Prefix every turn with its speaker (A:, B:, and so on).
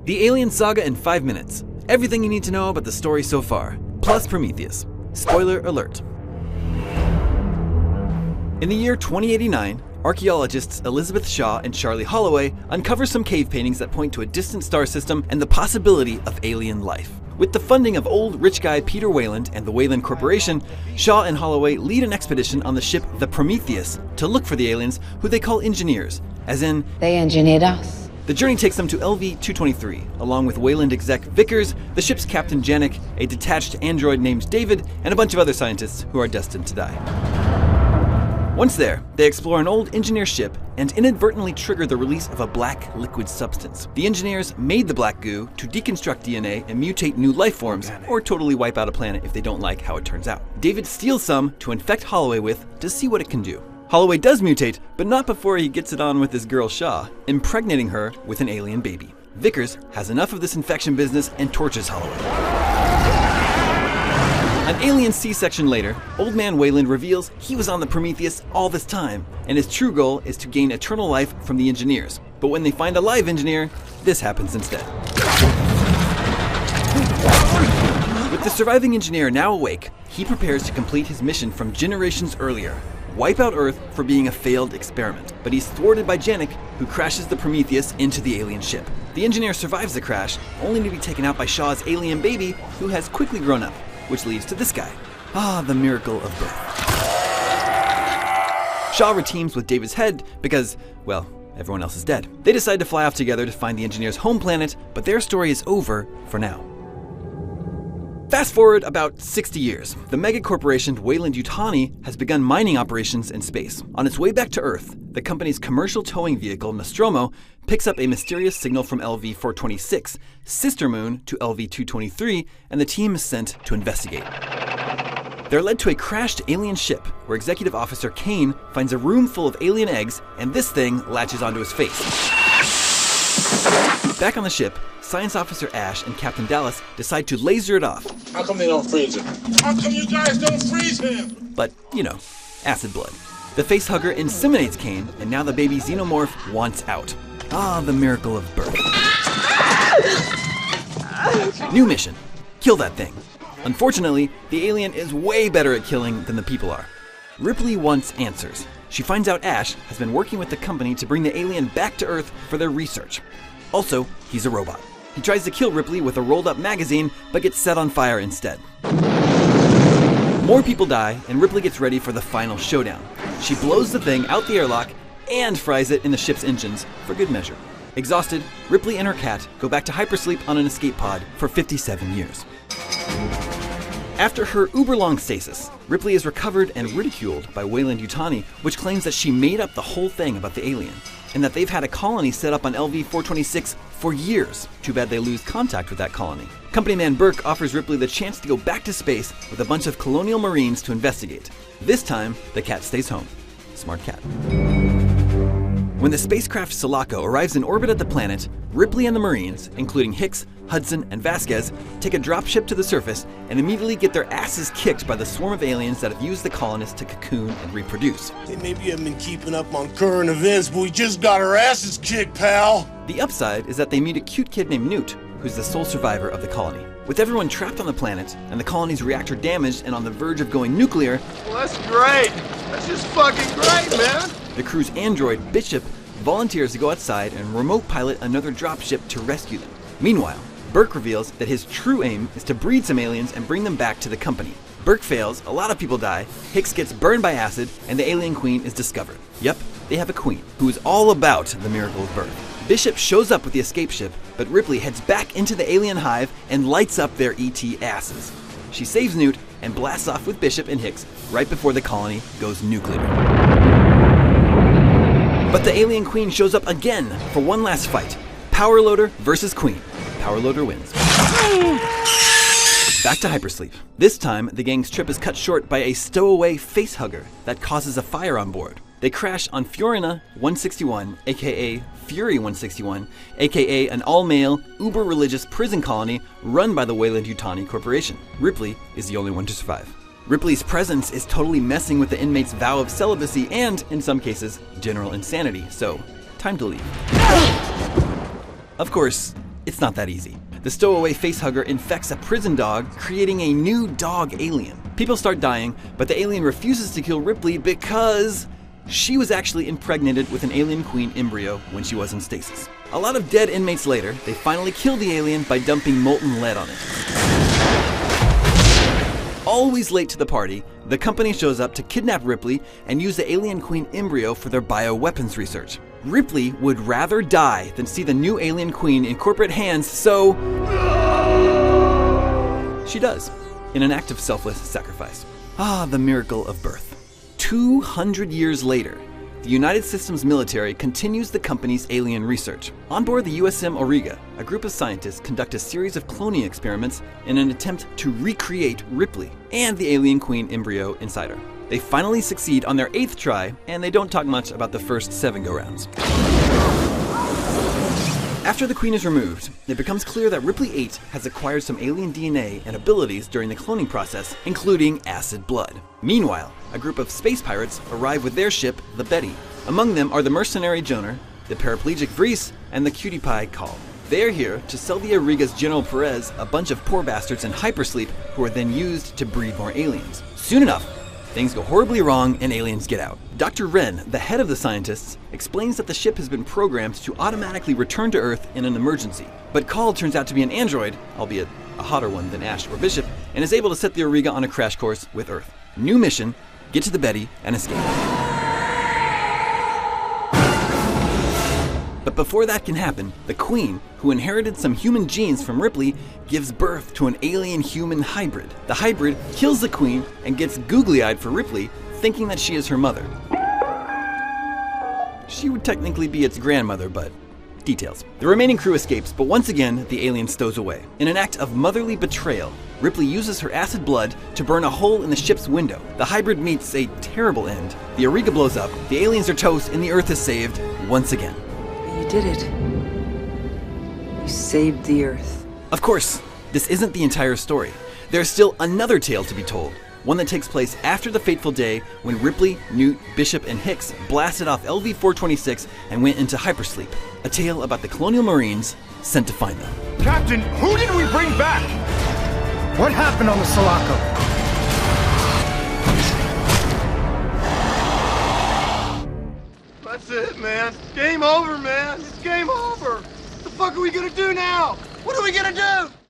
A: The Alien Saga in 5 minutes. Everything you need to know about the story so far, plus Prometheus. Spoiler alert. In the year 2089, archaeologists Elizabeth Shaw and Charlie Holloway uncover some cave paintings that point to a distant star system and the possibility of alien life. With the funding of old rich guy Peter Weyland and the Weyland Corporation, Shaw and Holloway lead an expedition on the ship the Prometheus to look for the aliens, who they call engineers, as in,
B: they engineered us.
A: The journey takes them to LV-223, along with Weyland exec Vickers, the ship's captain Janik, a detached android named David, and a bunch of other scientists who are destined to die. Once there, they explore an old engineer ship and inadvertently trigger the release of a black liquid substance. The engineers made the black goo to deconstruct DNA and mutate new life forms, or totally wipe out a planet if they don't like how it turns out. David steals some to infect Holloway with to see what it can do. Holloway does mutate, but not before he gets it on with his girl Shaw, impregnating her with an alien baby. Vickers has enough of this infection business and torches Holloway. An alien C-section later, Old Man Weyland reveals he was on the Prometheus all this time, and his true goal is to gain eternal life from the engineers. But when they find a live engineer, this happens instead. With the surviving engineer now awake, he prepares to complete his mission from generations earlier, wipe out Earth for being a failed experiment. But he's thwarted by Janik, who crashes the Prometheus into the alien ship. The engineer survives the crash, only to be taken out by Shaw's alien baby, who has quickly grown up. Which leads to this guy. Ah, the miracle of birth. Shaw reteams with David's head because, well, everyone else is dead. They decide to fly off together to find the engineer's home planet, but their story is over for now. Fast forward about 60 years. The mega corporation Weyland-Yutani has begun mining operations in space. On its way back to Earth, the company's commercial towing vehicle, Nostromo, picks up a mysterious signal from LV-426, sister moon to LV-223, and the team is sent to investigate. They're led to a crashed alien ship, where Executive Officer Kane finds a room full of alien eggs, and this thing latches onto his face. Back on the ship, Science Officer Ash and Captain Dallas decide to laser it off.
C: How come they don't freeze him? How come you guys don't freeze him?
A: But, you know, acid blood. The facehugger inseminates Kane, and now the baby xenomorph wants out. Ah, the miracle of birth. New mission. Kill that thing. Unfortunately, the alien is way better at killing than the people are. Ripley wants answers. She finds out Ash has been working with the company to bring the alien back to Earth for their research. Also, he's a robot. He tries to kill Ripley with a rolled-up magazine, but gets set on fire instead. More people die, and Ripley gets ready for the final showdown. She blows the thing out the airlock and fries it in the ship's engines, for good measure. Exhausted, Ripley and her cat go back to hypersleep on an escape pod for 57 years. After her uber-long stasis, Ripley is recovered and ridiculed by Weyland-Yutani, which claims that she made up the whole thing about the alien, and that they've had a colony set up on LV-426 for years. Too bad they lose contact with that colony. Company man Burke offers Ripley the chance to go back to space with a bunch of Colonial Marines to investigate. This time, the cat stays home. Smart cat. When the spacecraft Sulaco arrives in orbit at the planet, Ripley and the Marines, including Hicks, Hudson, and Vasquez, take a dropship to the surface and immediately get their asses kicked by the swarm of aliens that have used the colonists to cocoon and reproduce.
C: Hey, maybe you haven't been keeping up on current events, but we just got our asses kicked, pal.
A: The upside is that they meet a cute kid named Newt, who's the sole survivor of the colony. With everyone trapped on the planet, and the colony's reactor damaged and on the verge of going nuclear,
D: well, that's great. That's just fucking great, man.
A: The crew's android, Bishop, volunteers to go outside and remote pilot another dropship to rescue them. Meanwhile, Burke reveals that his true aim is to breed some aliens and bring them back to the company. Burke fails, a lot of people die, Hicks gets burned by acid, and the alien queen is discovered. Yep, they have a queen, who is all about the miracle of birth. Bishop shows up with the escape ship, but Ripley heads back into the alien hive and lights up their ET asses. She saves Newt and blasts off with Bishop and Hicks right before the colony goes nuclear. But the alien queen shows up again for one last fight. Power loader versus queen. Power loader wins. Back to hypersleep. This time, the gang's trip is cut short by a stowaway facehugger that causes a fire on board. They crash on Fiorina 161, aka Fury 161, aka an all-male, uber-religious prison colony run by the Weyland-Yutani Corporation. Ripley is the only one to survive. Ripley's presence is totally messing with the inmates' vow of celibacy and, in some cases, general insanity, so time to leave. Of course, It's not that easy. The stowaway facehugger infects a prison dog, creating a new dog alien. People start dying, but the alien refuses to kill Ripley because she was actually impregnated with an alien queen embryo when she was in stasis. A lot of dead inmates later, they finally kill the alien by dumping molten lead on it. Always late to the party, the company shows up to kidnap Ripley and use the alien queen embryo for their bioweapons research. Ripley would rather die than see the new alien queen in corporate hands, so she does, in an act of selfless sacrifice. Ah, the miracle of birth. 200 years later, the United Systems military continues the company's alien research. On board the USM Auriga, a group of scientists conduct a series of cloning experiments in an attempt to recreate Ripley and the alien queen embryo inside her. They finally succeed on their 8th try, and they don't talk much about the first 7 go-rounds. After the queen is removed, it becomes clear that Ripley 8 has acquired some alien DNA and abilities during the cloning process, including acid blood. Meanwhile, a group of space pirates arrive with their ship, the Betty. Among them are the mercenary Joner, the paraplegic Vries, and the cutie pie Call. They're here to sell the Auriga's General Perez a bunch of poor bastards in hypersleep who are then used to breed more aliens. Soon enough, things go horribly wrong and aliens get out. Dr. Wren, the head of the scientists, explains that the ship has been programmed to automatically return to Earth in an emergency. But Call turns out to be an android, albeit a hotter one than Ash or Bishop, and is able to set the Auriga on a crash course with Earth. New mission, get to the Betty and escape. But before that can happen, the Queen, who inherited some human genes from Ripley, gives birth to an alien-human hybrid. The hybrid kills the Queen and gets googly-eyed for Ripley, thinking that she is her mother. She would technically be its grandmother, but details. The remaining crew escapes, but once again, the alien stows away. In an act of motherly betrayal, Ripley uses her acid blood to burn a hole in the ship's window. The hybrid meets a terrible end. The Auriga blows up, the aliens are toast, and the Earth is saved once again.
B: You did it. You saved the Earth.
A: Of course, this isn't the entire story. There's still another tale to be told, one that takes place after the fateful day when Ripley, Newt, Bishop, and Hicks blasted off LV-426 and went into hypersleep. A tale about the Colonial Marines sent to find them.
D: Captain, who did we bring back?
E: What happened on the Sulaco?
D: That's it, man. Game over, man. It's game over. What the fuck are we gonna do now? What are we gonna do?